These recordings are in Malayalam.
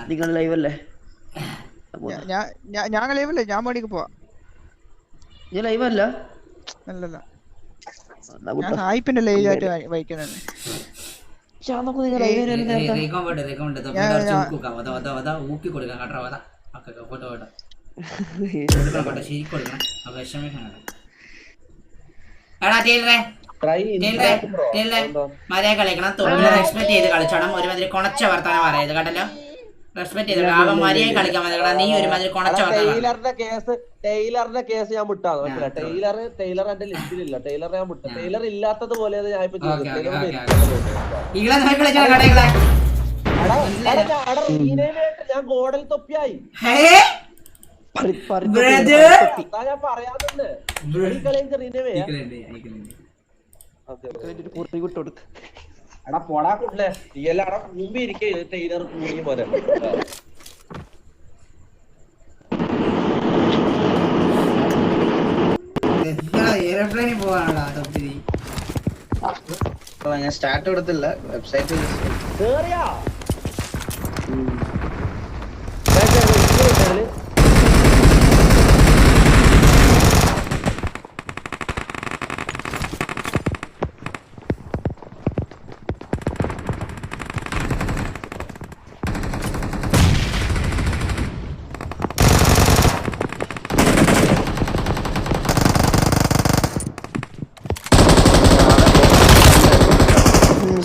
നിങ്ങൾ ലൈവ് അല്ലേ? ഞാൻ ലൈവല്ലേ, ഞാൻ മേടിക്ക് പോവാ. നീ ലൈവ് അല്ല? അല്ലല്ല, ഞാൻ സായിപ്പിന്റെ ലൈവ് ആയിട്ട് വഹിക്കുന്നത്. മര്യാദ കളിക്കണം, തൊഴിലെ റെസ്പെക്ട് ചെയ്ത് കളിച്ചോണം. ഒരുമാതിരി കൊണച്ച വർത്താനം പറയത് കേട്ടല്ലോ. റെസ്പെക്ട് ചെയ്ത് അവൻ മര്യാദ കളിക്കാൻ മതി. നീ ഒരുമാതിരി കൊണച്ച ടൈലറിന്റെ കേസ് ഞാൻ വിട്ടാണ്. ടൈലർ എന്റെ ലിസ്റ്റിലില്ല. ടൈലർ ഞാൻ വിട്ടു. ടൈലർ ഇല്ലാത്തത് പോലെ ഞാൻ ഇപ്പൊ ഞാൻ ഗോഡൽ തൊപ്പിയായി. ഞാൻ പറയാതെ എടാ പോടാ കുട്ടിലെ നീ എല്ലാം അവിടെ മുമ്പ് ഇരിക്കേ. ടൈലർ കൂടി പോലെ എയർപ്ലെയിനിൽ പോവാണോ? ഞാൻ സ്റ്റാർട്ട് കൊടുത്തില്ല, വെബ്സൈറ്റ്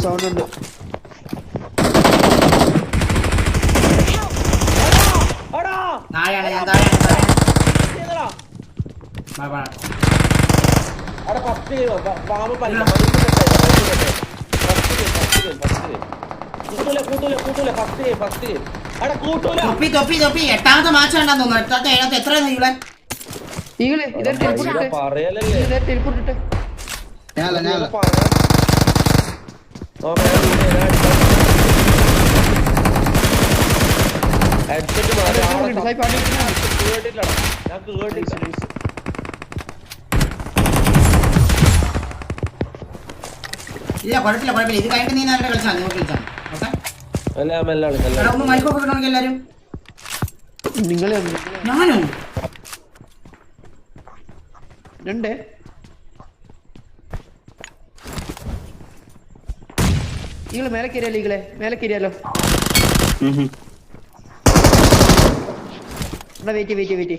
സൗണ്ട് ഉണ്ട്. എട്ടാമത്തെ മാച്ച് ഉണ്ടാന്ന് തോന്നുന്നു. എത്ര ഇല്ല കുഴപ്പമില്ല കുഴപ്പമില്ല. ഇത് കഴിഞ്ഞിട്ട് നീ നേരെ കളിച്ചാൽ നിങ്ങൾ കളിച്ചാൽ ഒന്ന് മൈക്കൊക്കെ കിട്ടണമെങ്കിൽ എല്ലാരും. ഞാനോ രണ്ടേ ഈകള് മേലെ കയറിയാലോ? ഈകളെ മേലെ കയറിയാലോ? എന്നാ വെയിറ്റ് വെയിറ്റ് വെയിറ്റ്.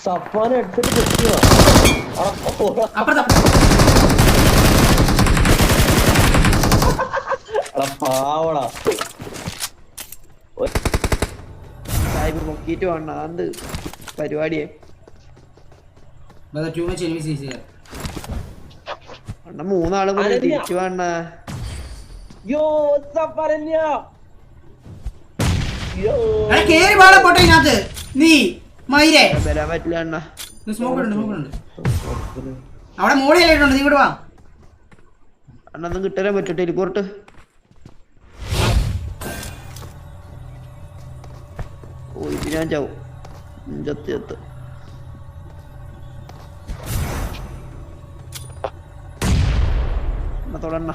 സഫാന് എടുത്തിട്ട് കിട്ടിയോ? പാവടാ നോക്കിട്ട് വേണ്ട അത് പരിപാടിയെ. മൂന്നാള് കൂടെ തിരിച്ചു വേണ്ട. നീ വരാൻ പറ്റില്ല അണ്ണ. അവിടെ മോളിലായിട്ടുണ്ട്. നീ ഇവിടെ വാ. അണ്ണൊന്നും കിട്ടാൻ പറ്റും. ടെലിപോർട്ട് ഓ ഇത് ഞാൻ ചാവും. ചത്ത് തൊടണ്ണ.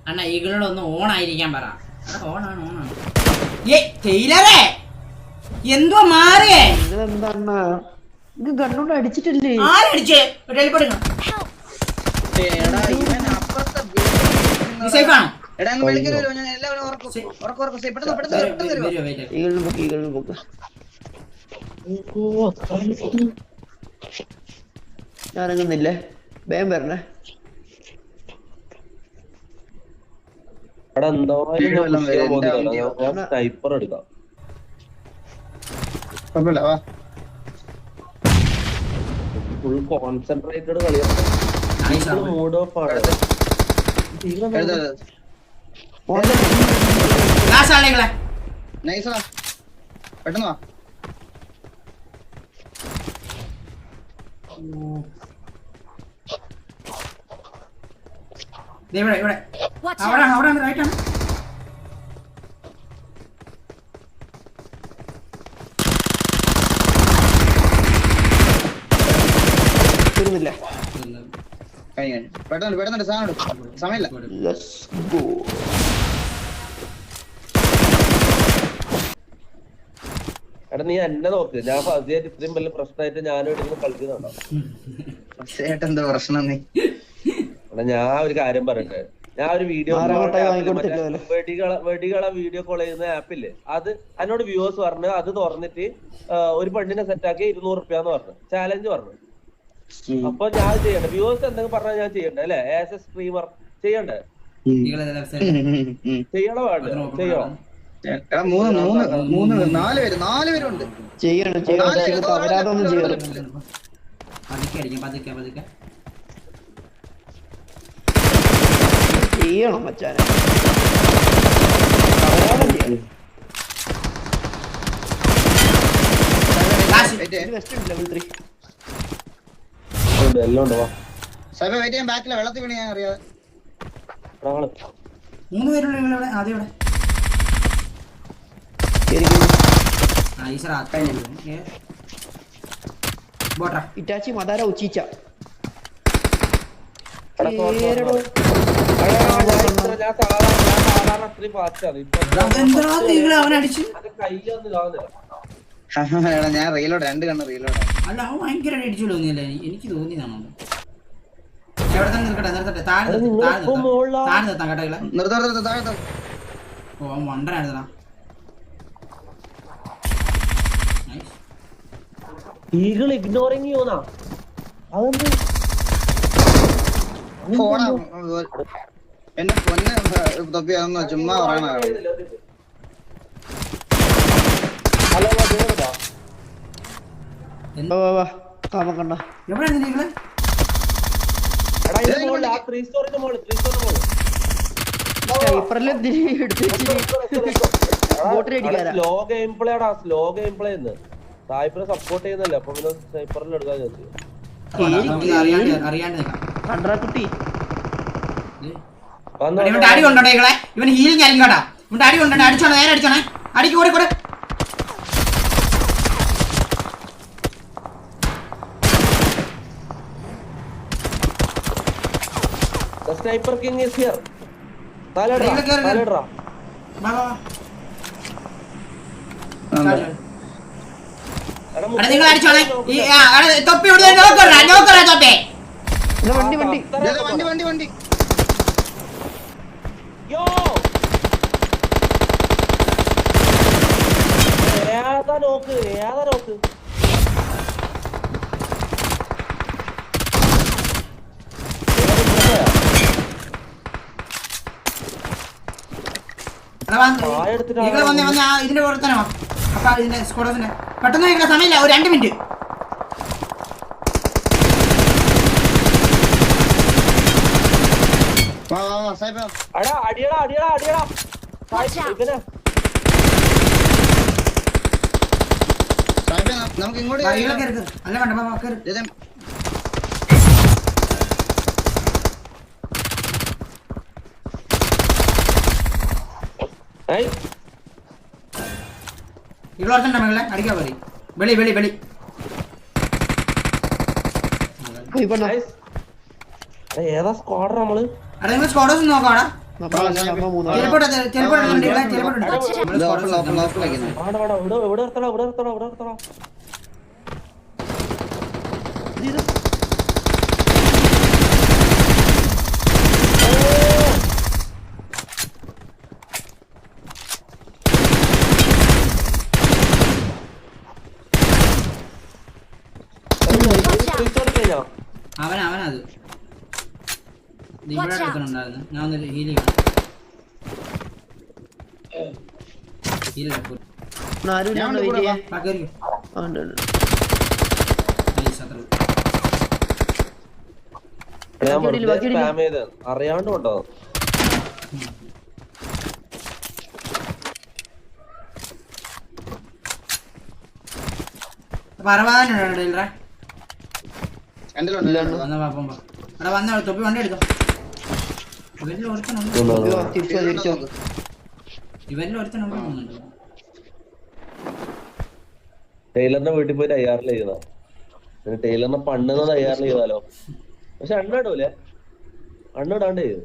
അണ്ണ ഈകളോട് ഒന്ന് ഓൺ ആയിരിക്കാൻ പറ. ഓണാണ് ഓണാണ്. ടൈലറേ എന്തോ മാറിയേ? എന്താ ഗണ്ണോണ്ട് അടിച്ചിട്ടില്ലേ? ആരടിച്ചേ? ഞാനങ്ങുന്നില്ലേ? വേഗം വരണേ. സ്നൈപ്പർ എടുക്കാം. ഫുൾ കോൺസെൻട്രേറ്റഡ് കളിയാണ്. മൂഡ് ഓഫ് ആണ്. ലാസ്റ്റ് ആളെങ്ങളെ നൈസാ പെട്ടെന്ന് വാ. ഇവിടെ അവിടെ റൈറ്റ് ആണ്. തീർന്നില്ല. കഴിഞ്ഞു പെട്ടെന്ന് സാധനം എടുക്കും. സമയമില്ല. Let's go. എടാ നീ എന്നെ നോക്ക്, ഞാൻ ഫസിയായിട്ട് ഇത്രയും വലിയ പ്രശ്നമായിട്ട് ഞാനും ഇവിടെ കളിക്കുന്നുണ്ടോ? എന്താ പ്രശ്നം നീ? എടാ ഞാൻ ഒരു കാര്യം പറയട്ടെ, ഞാൻ ഒരു വീഡിയോ വെടികളെ വീഡിയോ കോൾ ചെയ്യുന്ന ആപ്പില്ലേ, അത് എന്നോട് വ്യൂവേഴ്സ് പറഞ്ഞു അത് തുറന്നിട്ട് ഒരു പെണ്ണിനെ സെറ്റാക്കി 200 റുപ്യാന്ന് പറഞ്ഞു, ചാലഞ്ച് പറഞ്ഞു. അപ്പൊ ഞാൻ ചെയ്യണ്ടേ? വ്യൂവേഴ്സ് എന്തെങ്കിലും പറഞ്ഞാൽ ഞാൻ ചെയ്യണ്ടേ അല്ലെ? ആസ് എ സ്ട്രീമർ ചെയ്യണ്ടേ? ചെയ്യണോ വേണ്ട? ചെയ്യോ? 4 പേരുണ്ട്. ചെയ്യണം തവരാതൊന്നും ചെയ്യണം. ചെയ്യണം മച്ചാനെ, തവരാതം ചെയ്യണം. ലെവൽ 3 എല്ലാം ഉണ്ട്. വാ സൈബ വെയിറ്റ് ചെയ്യാൻ. ബാക്കിലെ വെള്ളത്തിൽ വീണ് ഞാൻ അറിയാതെ. 3 പേരുള്ള ആദ്യം ഇവിടെ ഇറ്റാച്ചി മദാര ഉച്ചീച്ച. ഞാൻ സാധാരണ അത്രയും ഫാസ്റ്റാണ്. ഇപ്പൊ അവനടിച്ചു. കയ്യൊന്നും കാണുന്നില്ല. ഞാൻ റീലോഡ് 2 കണ്ണ് റീലോഡ്. അല്ല അവൻ ഭയങ്കര അടിച്ചു തോന്നിയല്ലേ? എനിക്ക് തോന്നിയതാണോ? എവിടെ തന്നെ നിർത്തട്ടെ, താഴെ നിർത്താം കേട്ടോ. നിർത്താ. ഓ അവൻ വണ്ടനായിരുന്നടാ. Eagle ignoring യൂന്നാ. അതെന്ത് എന്നെ പൊന്നെ തൊപ്പിയാണെന്നോ ചുമ്മാ പറയണ. കാമക്കണ്ണ എവിടെ നിങ്ങള്? സ്ലോ ഗെയിം പ്ലേടാ, സ്ലോ ഗെയിം പ്ലേ സായിപ്പിനെ സപ്പോർട്ട് ചെയ്യുന്നല്ലേ, അപ്പൊ പിന്നെ സ്നൈപ്പറിൽ എടുക്കാൻ കുട്ടി അടി കൊണ്ടോട്ടെ നിങ്ങളെ. ഇവൻ ഹീലിംഗ് ആയിരിക്കും കേട്ടാ. ഇവന്റെ അടി കൊണ്ടോട്ടെ. അടിച്ചോണേ, നേരെ അടിച്ചോണേ. അടിക്ക് കൂടെ കൂടെ. Sniper king is here. താലെടാ വാ വാ. നിങ്ങൾ അടിച്ചോണേ. തൊപ്പി നോക്കറ തൊപ്പി. വണ്ടി യോ ഏതാ നോക്ക്. നിങ്ങൾ വന്നേ ഇതിന്റെ പുറത്തന്നെ വാ. അപ്പൊ ഇതിന്റെ സ്ക്വാഡ്സിന്റെ പെട്ടെന്ന് നിങ്ങളെ സമയമില്ല, ഒരു 2 മിനിറ്റ്. അടിയടാ നമുക്ക് ഇങ്ങോട്ട് അല്ല വേണ്ട. ഇവളോർത്തണ്ട മകളെ അടിക്കാൻ പോയി. വെളി ഏതാ സ്ക്വാഡ് നമ്മള്? അടാ നിങ്ങൾ സ്ക്വാഡ്സ് നോക്കാടാ. ഇവിടെ അവനത് ഇവിടെ എടുക്കണുണ്ടായിരുന്നു. ഞാൻ ഒന്ന് ഹീൽ അറിയാണ്ട് കൊണ്ടോ? പറവാനുണ്ടോ ഇല്ലടാ? രണ്ടിലുണ്ട് വന്ന പാപ്പം എടാ വന്ന തൊപ്പി വണ്ടി എടുക്കാം. ഇവരിൽ ഒരുത്തനുണ്ട്. തിരിച്ചോ തിരിച്ചോ. ഇവരിൽ ഒരുത്തനുണ്ട് തോന്നുന്നുണ്ട്. ടൈലറിന്റെ വീട്ടിൽ പോയി തയ്യാറിൽ ചെയ്താ ടൈലറിനെ പണ്ടുന്ന തയ്യാറിൽ ചെയ്താലോ. പക്ഷെ അണ്ണിടൂലേ, അണ്ണിടാണ്ട് ചെയ്തു.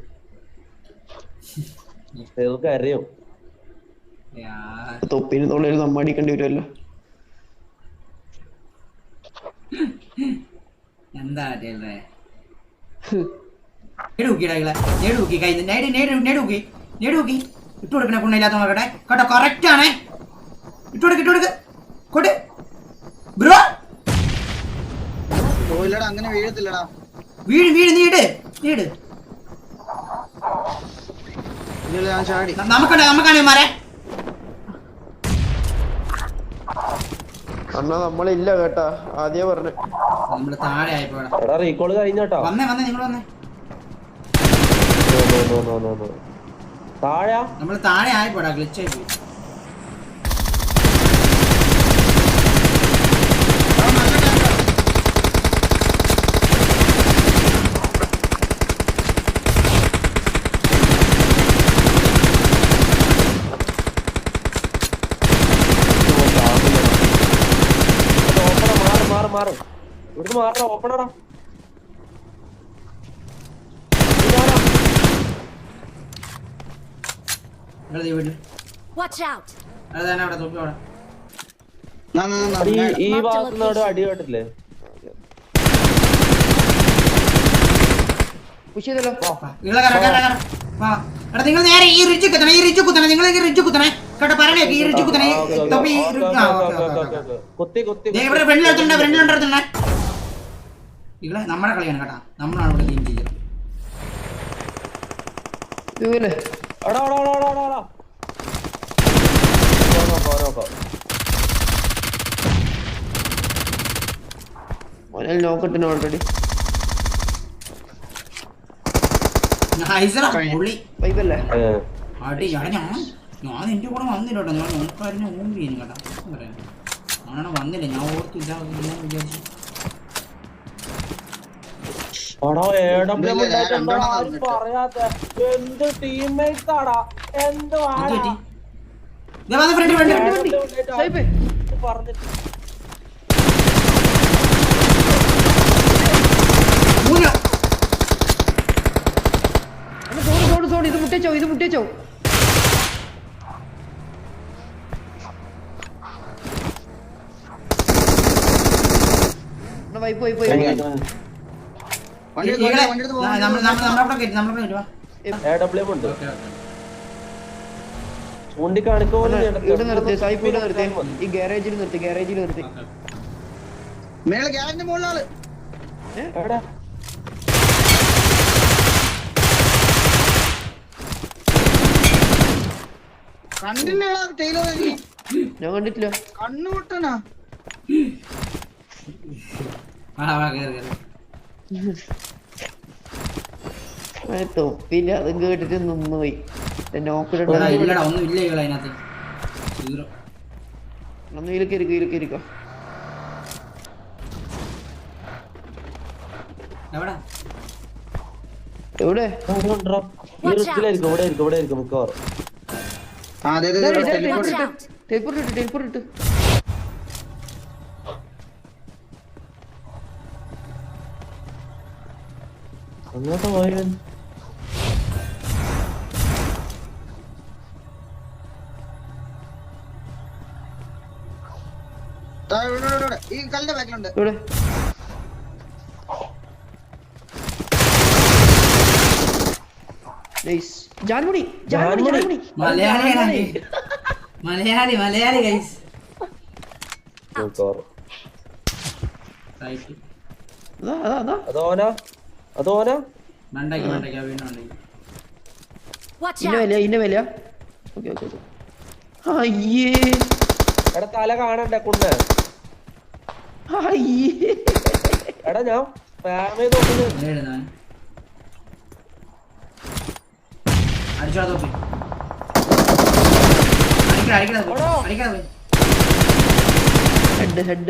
ടൈലർക്ക് അറിയും തൊപ്പിന് തൊള്ളയിൽ നമ്മടിക്കേണ്ടി വരുമല്ലോ. എന്താ ടൈലറേ ഇട്ട് കൊടുക്കണ കുണ്ണയില്ലാത്ത നോക്കട്ടെ കേട്ടോ. കറക്റ്റ് ആണേ. ഇട്ടുകൊടുക്ക് ബ്രോ. പോയില്ലടാ, അങ്ങനെ വീഴത്തില്ലടാ. വീട് നീ ഇട്. ഇല്ല, ഞാൻ ചാടി. നമുക്കാണ് മാറേ. അണ്ണാ നമ്മളില്ല കേട്ടാ, ആദ്യം പറഞ്ഞു. നമ്മള് താഴെ ആയിപ്പോടാ. എടാ റീകോള് കഴിഞ്ഞോട്ടോ. വന്നേ നിങ്ങൾ വന്നേ. താഴെ നമ്മള് താഴെ ആയിപ്പോടാ, ഗ്ലിച്ച് ആയി പോയി. മാറും ഇവിടുന്ന് മാറണം. ഓപ്പണടാ. അവിടെ തൊപ്പി അവിടെ. ഈ ഭാഗത്തുനിന്ന് അടി കേട്ടില്ലേ? നിങ്ങൾ നേരെ ഈ റിച്ച് കുത്തണേ നിങ്ങൾ ഈ റിച്ച് കുത്തണേ കേട്ടോ. പറയണേ ഈ റിച്ച് കുത്തണേ. ഇവിടെ ഫ്രണ്ടിലെടുത്തുണ്ടേ. ഇവിടെ നമ്മുടെ കളിയാണ് കേട്ടാ. നമ്മളാണ് ഇവിടെ ഗെയിം ചെയ്യുന്നത്. നോക്കട്ടിന് ഓൾറെഡി വൈബല്ലേ. അടി ഞാൻ എന്റെ കൂടെ വന്നില്ല കേട്ടോ. ഞാൻ നോക്കാരനെ ഓമ്പ് ചെയ്യുന്നു കേട്ടാ. പറയാം ഞാനാണ് വന്നില്ല. ഞാൻ ഓർത്തില്ല വിചാരിച്ചു. എന്ത് ടീംമേറ്റ്സ് ആടാ, എന്ത് ഇത് മുട്ടിച്ചോ. ചൂണ്ടിക്കാണിക്കോലെ നിർത്തി സായിപ്പ് ഇവിടെ നിർത്തി. ഈ ഗാരേജിൽ നിർത്തി. മേലെ ഗ്യാരേജിന്റെ മുകളിലാണ്. കണ്ടില്ലേടാ ടൈലർ? ഞാൻ കണ്ടിട്ടില്ല. കണ്ണുപൊട്ടനാ. തൊപ്പില്ല, അതും കേട്ടിട്ട് നിന്നുപോയി. ഇരിക്കോ. എവിടെ ഇവിടെ മിക്കവാറും. ടെലിപ്പോർട്ട് ഇട്ട്. അങ്ങോട്ട് പോയവൻ ഈ കല്ലിന്റെ ബാക്കിലുണ്ട്. ഇവിടെ ജാൻമുടി മലയാളി ഗൈസ്. അതോനാ ഇന്ന വില. അയ്യേ എടാ തല കാണണ്ടേ കുണ്ണ. എടാ ഞാൻ ഫാമിലി നോക്കുന്നത്.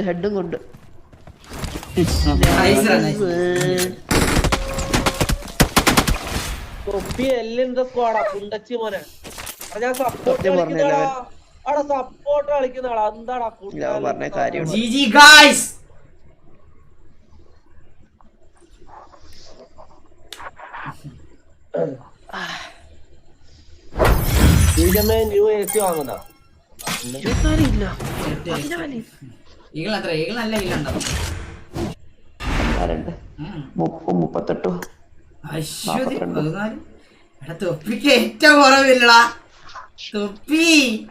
ഹെഡും കൊണ്ട് Nice run, nice. തൊപ്പി എല്ലിന്റെ സ്ക്വാഡാ കുണ്ടച്ചി മോനെ ഞാൻ സപ്പോർട്ട് സത്യം പറഞ്ഞില്ല കളിക്കുന്നതാടാ അവിടെ സപ്പോർട്ട് കളിക്കുന്നതാടാ എന്താടാ ഞാൻ പറഞ്ഞ കാര്യം GG guys. ന്യൂ AC വാങ്ങുന്ന ഈഗിൾ എത്ര ഈഗിൾ നല്ല ഈഗിൾ ഉണ്ടോ 38 14 എടാ തൊപ്പിക്ക് ഏറ്റവും കുറവില്ലടാ തൊപ്പി